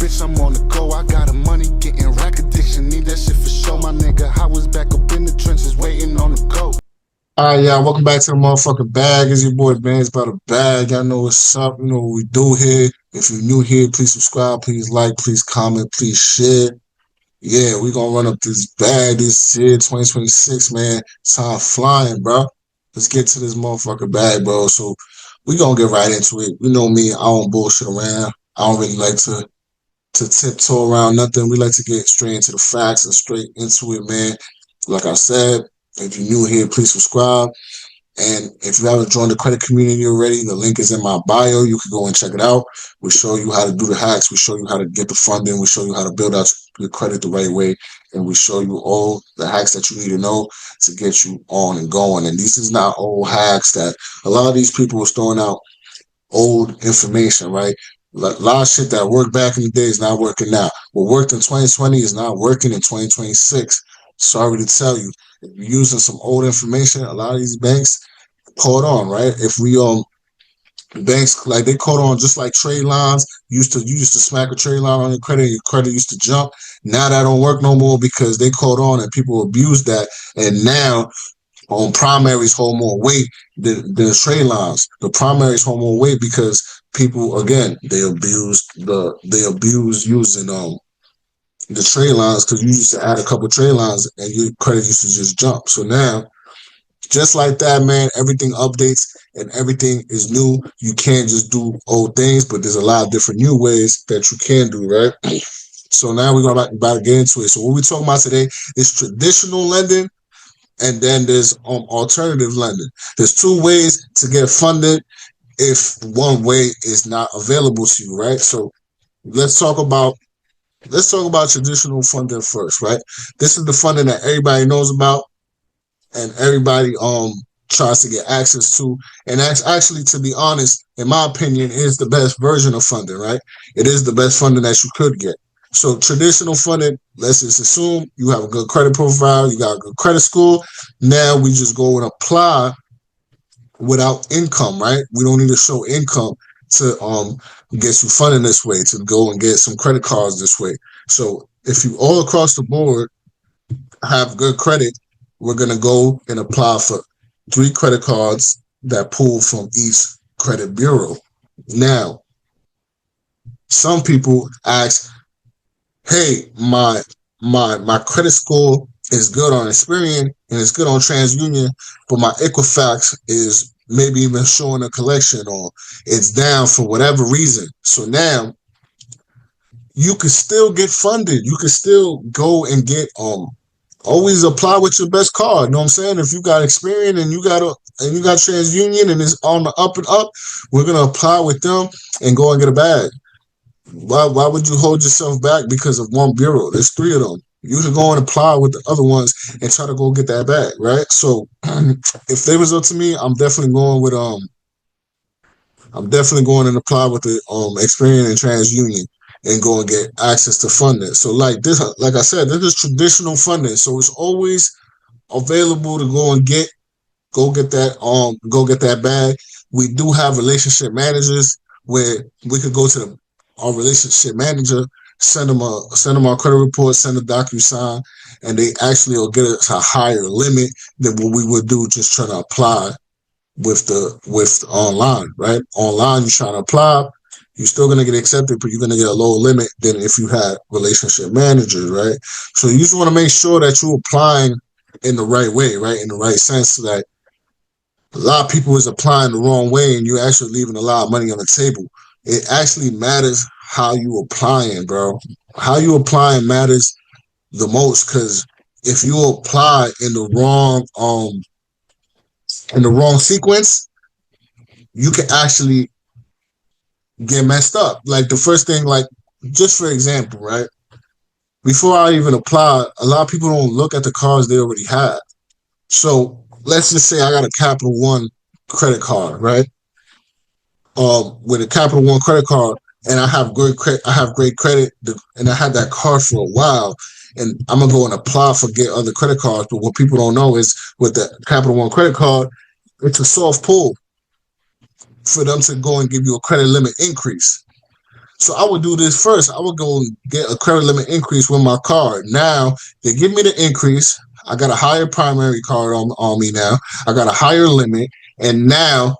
bitch, I'm on the go. I got the money, getting rack addiction. Need that shit for sure, my nigga. I was back up in the trenches, waiting on the go. All right, y'all. Welcome back to the motherfucking bag. It's your boy Bands by the Bag. Y'all know what's up. You know what we do here. If you're new here, please subscribe, please like, please comment, please share. Yeah, we gonna run up this bag this year, 2026, man. Time flying, bro. Let's get to this motherfucking bag, bro. So we gonna get right into it. You know me, I don't bullshit around. I don't really like to tiptoe around nothing. We like to get straight into the facts and straight into it, man. Like I said, if you're new here, please subscribe. And if you haven't joined the credit community already, the link is in my bio. You can go and check it out. We show you how to do the hacks. We show you how to get the funding. We show you how to build out your credit the right way. And we show you all the hacks that you need to know to get you on and going. And these is not old hacks that a lot of these people are throwing out old information, right? A lot of shit that worked back in the day is not working now. What worked in 2020 is not working in 2026. Sorry to tell you. If you're using some old information, a lot of these banks caught on, right? If we banks like they caught on just like trade lines. You used to smack a trade line on your credit, and your credit used to jump. Now that don't work no more because they caught on and people abused that. And now on primaries hold more weight than the trade lines. The primaries hold more weight because people again they abuse using the trade lines because you used to add a couple trade lines and your credit used to just jump. So now, just like that, man, everything updates and everything is new. You can't just do old things, but there's a lot of different new ways that you can do, right? So now we're about to get into it. So what we're talking about today is traditional lending, and then there's alternative lending. There's two ways to get funded if one way is not available to you, right? So let's talk about traditional funding first, right? This is the funding that everybody knows about and everybody tries to get access to. And that's actually, to be honest, in my opinion, is the best version of funding, right? It is the best funding that you could get. So traditional funding, let's just assume you have a good credit profile, you got a good credit score. Now we just go and apply without income, right? We don't need to show income to get you funding this way, to go and get some credit cards this way. So if you all across the board have good credit, we're going to go and apply for 3 credit cards that pull from each credit bureau. Now, some people ask, hey, my credit score is good on Experian and it's good on TransUnion, but my Equifax is maybe even showing a collection or it's down for whatever reason. So now you can still get funded. You can still go and get always apply with your best card. You know what I'm saying? If you got Experian and you got TransUnion and it's on the up and up, we're gonna apply with them and go and get a bag. Why would you hold yourself back because of one bureau? There's 3 of them. You should go and apply with the other ones and try to go get that bag, right? So if they was up to me, I'm definitely going and apply with the Experian and TransUnion and go and get access to funding. So like I said, this is traditional funding. So it's always available to go get that bag. We do have relationship managers where we could go to our relationship manager, send them our credit report, send a DocuSign, and they actually will get us a higher limit than what we would do just trying to apply with online, right? Online, you're trying to apply, you're still going to get accepted, but you're going to get a lower limit than if you had relationship managers, right? So you just want to make sure that you're applying in the right way, right? In the right sense, so that a lot of people is applying the wrong way and you're actually leaving a lot of money on the table. It actually matters how you applying, bro. How you applying matters the most, because if you apply in the wrong sequence, you can actually get messed up. Like the first thing, like just for example, right? Before I even apply, a lot of people don't look at the cards they already have. So let's just say I got a Capital One credit card, right? With a Capital One credit card, and I have great credit, and I had that card for a while, and I'm gonna go and apply for get other credit cards. But what people don't know is with the Capital One credit card, it's a soft pull for them to go and give you a credit limit increase. So I would do this first. I would go get a credit limit increase with my card. Now they give me the increase. I got a higher primary card on me now. I got a higher limit, and now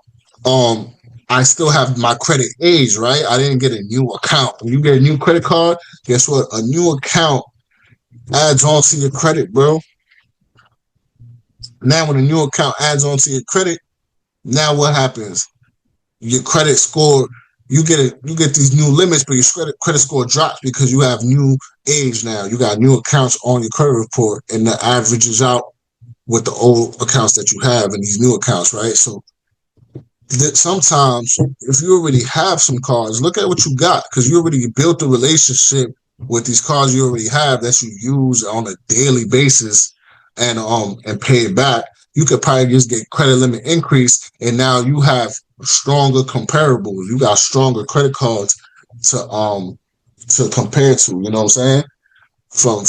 I still have my credit age, right? I didn't get a new account. When you get a new credit card, guess what? A new account adds on to your credit, bro. Now when a new account adds on to your credit, now what happens? Your credit score, you get these new limits, but your credit score drops because you have new age now. You got new accounts on your credit report, and the averages out with the old accounts that you have and these new accounts, right? So that sometimes if you already have some cards, look at what you got, because you already built a relationship with these cards you already have that you use on a daily basis and pay it back. You could probably just get credit limit increase, and now you have stronger comparables. You got stronger credit cards to compare to. You know what I'm saying? From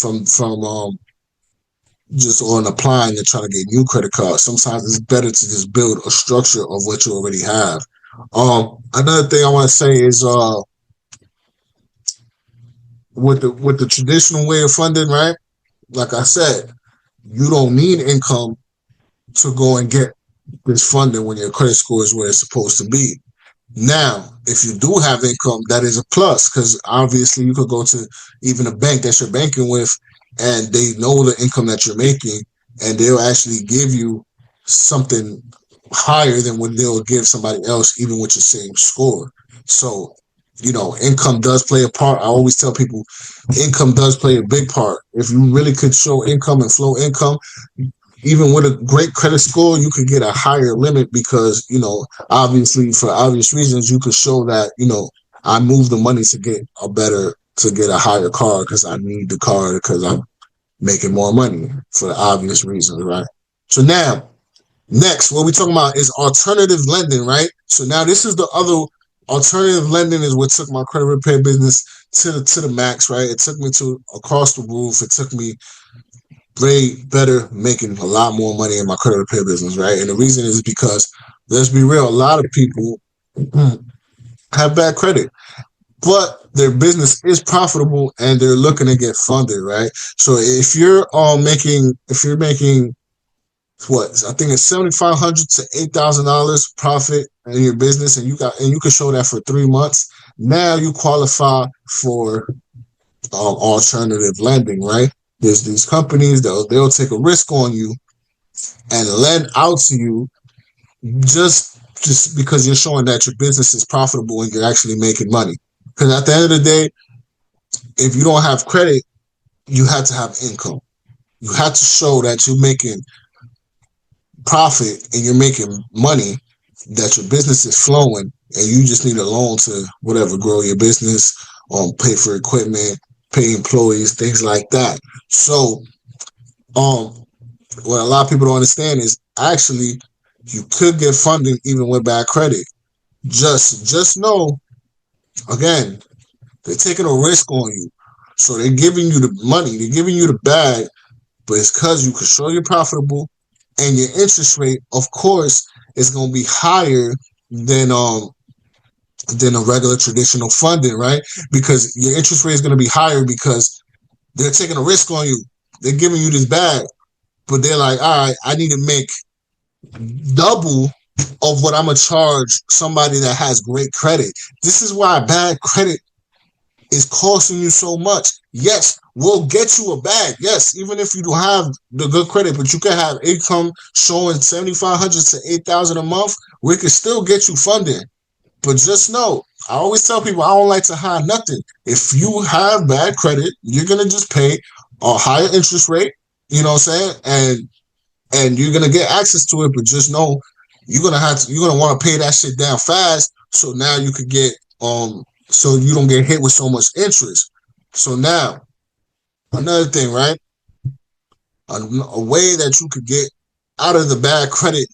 just on applying and trying to get new credit cards. Sometimes it's better to just build a structure of what you already have. Another thing I want to say is with the traditional way of funding, right? Like I said, you don't need income to go and get this funding when your credit score is where it's supposed to be. Now, if you do have income, that is a plus, because obviously you could go to even a bank that you're banking with and they know the income that you're making, and they'll actually give you something higher than what they'll give somebody else, even with your same score. So, income does play a part. I always tell people income does play a big part. If you really could show income and flow income, even with a great credit score, you could get a higher limit because, obviously for obvious reasons, you could show that, I moved the money to get a higher card because I need the card because I'm making more money for obvious reasons, right? So now, next, what we're talking about is alternative lending, right? So now this is the other alternative lending is what took my credit repair business to the max, right? It took me to across the roof. It took me way better, making a lot more money in my credit repair business, right? And the reason is because, let's be real, a lot of people have bad credit, but their business is profitable and they're looking to get funded, right? So if you're making what I think it's $7,500 to $8,000 profit in your business, and you can show that for 3 months, now you qualify for alternative lending, right? There's these companies they'll take a risk on you and lend out to you just because you're showing that your business is profitable and you're actually making money. Because at the end of the day, if you don't have credit, you have to have income. You have to show that you're making profit and you're making money, that your business is flowing, and you just need a loan to whatever, grow your business, pay for equipment, pay employees, things like that. So, what a lot of people don't understand is actually you could get funding even with bad credit. Just know, again, they're taking a risk on you. So they're giving you the money, they're giving you the bag, but it's because you can show you're profitable, and your interest rate, of course, is going to be higher than a regular traditional funding, right? Because your interest rate is going to be higher because they're taking a risk on you. They're giving you this bag, but they're like, all right, I need to make double of what I'm going to charge somebody that has great credit. This is why bad credit is costing you so much. Yes, we'll get you a bag. Yes, even if you don't have the good credit, but you can have income showing $7,500 to $8,000 a month, we can still get you funding. But just know, I always tell people I don't like to hide nothing. If you have bad credit, you're gonna just pay a higher interest rate, you know what I'm saying? And you're gonna get access to it, but just know you're gonna want to pay that shit down fast. So now you could get so you don't get hit with so much interest. So now, another thing, right? A way that you could get out of the bad credit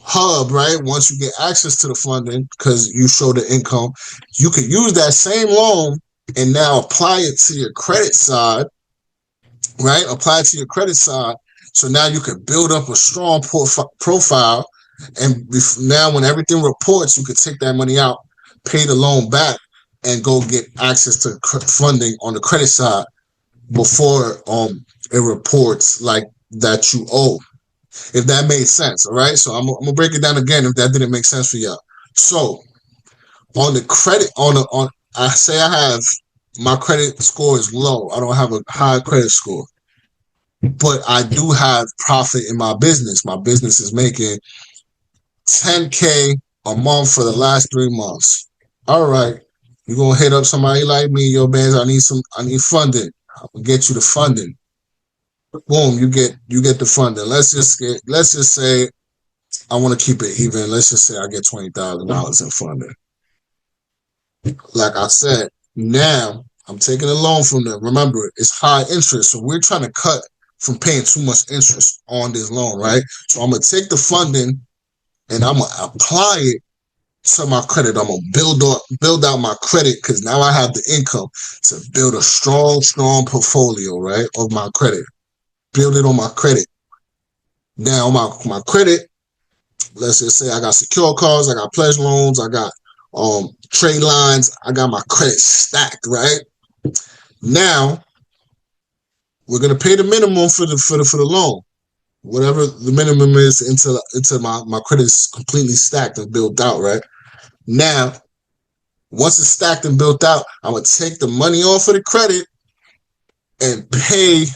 hub, right? Once you get access to the funding, because you show the income, you could use that same loan and now apply it to your credit side, right? Apply it to your credit side. So now you can build up a strong profile. And now when everything reports, you could take that money out, pay the loan back, and go get access to funding on the credit side before it reports like that you owe. If that made sense, all right? So I'm gonna break it down again if that didn't make sense for y'all. So on the credit, on I say I have my credit score is low. I don't have a high credit score, but I do have profit in my business. My business is making $10K a month for the last 3 months. All right, you're gonna hit up somebody like me, yo, bands. I need funding. I'll get you the funding. Boom, you get the funding. Let's just say I want to keep it even. Let's just say I get $20,000 in funding. Like I said, now I'm taking a loan from them. Remember, it's high interest, so we're trying to cut from paying too much interest on this loan, right? So I'm gonna take the funding and I'm gonna apply it to my credit. I'm gonna build out my credit because now I have the income to build a strong portfolio, right, of my credit. Build it on my credit. Now my credit, let's just say I got secure cards, I got pledge loans, I got trade lines, I got my credit stacked, right? Now we're gonna pay the minimum for the loan. Whatever the minimum is until my credit is completely stacked and built out, right? Now, once it's stacked and built out, I'm gonna take the money off of the credit and pay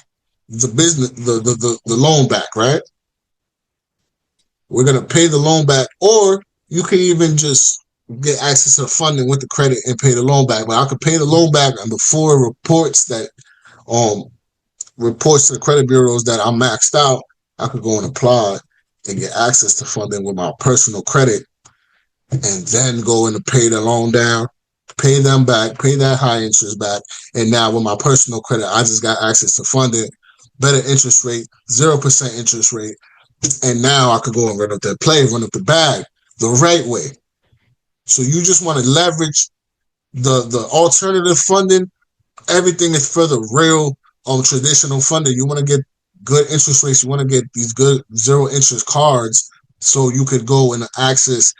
the business the loan back, right? We're gonna pay the loan back, or you can even just get access to the funding with the credit and pay the loan back. But I could pay the loan back, and before it reports to the credit bureaus that I'm maxed out, I could go and apply and get access to funding with my personal credit, and then go in and pay the loan down, pay them back, pay that high interest back. And now with my personal credit, I just got access to funding, better interest rate, 0% interest rate. And now I could go and run up the bag the right way. So you just want to leverage the alternative funding. Everything is for the real traditional funding. You want to get good interest rates. You want to get these good 0 interest cards so you could go and access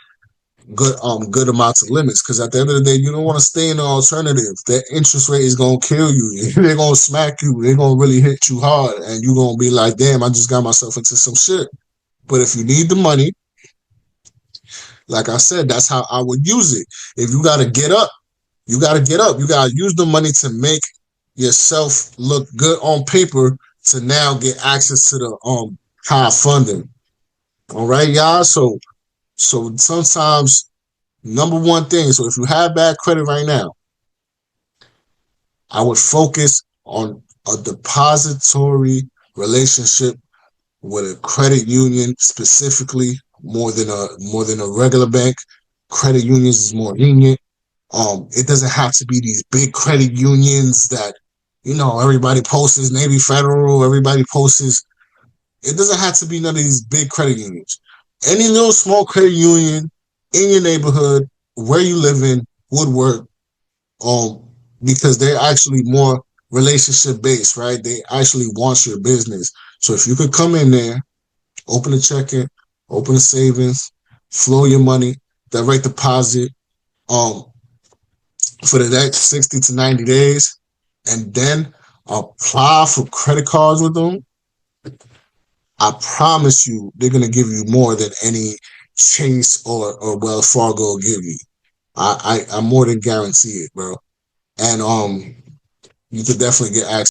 good amounts of limits. Because at the end of the day, you don't want to stay in the alternative. That interest rate is gonna kill you. They're gonna smack you. They're gonna really hit you hard, and you're gonna be like, "Damn, I just got myself into some shit." But if you need the money, like I said, that's how I would use it. If you gotta get up, you gotta get up. You gotta use the money to make yourself look good on paper to now get access to the high funding. All right, y'all. So sometimes, number one thing, so if you have bad credit right now, I would focus on a depository relationship with a credit union specifically more than a regular bank. Credit unions is more lenient. It doesn't have to be these big credit unions that, everybody posts, Navy Federal, everybody posts. It doesn't have to be none of these big credit unions. Any little small credit union in your neighborhood where you live in would work, because they're actually more relationship based, right? They actually want your business. So if you could come in there, open a checking, open a savings, flow your money, direct deposit, for the next 60 to 90 days, and then apply for credit cards with them, I promise you, they're gonna give you more than any Chase or Wells Fargo will give you. I more than guarantee it, bro. And you could definitely get access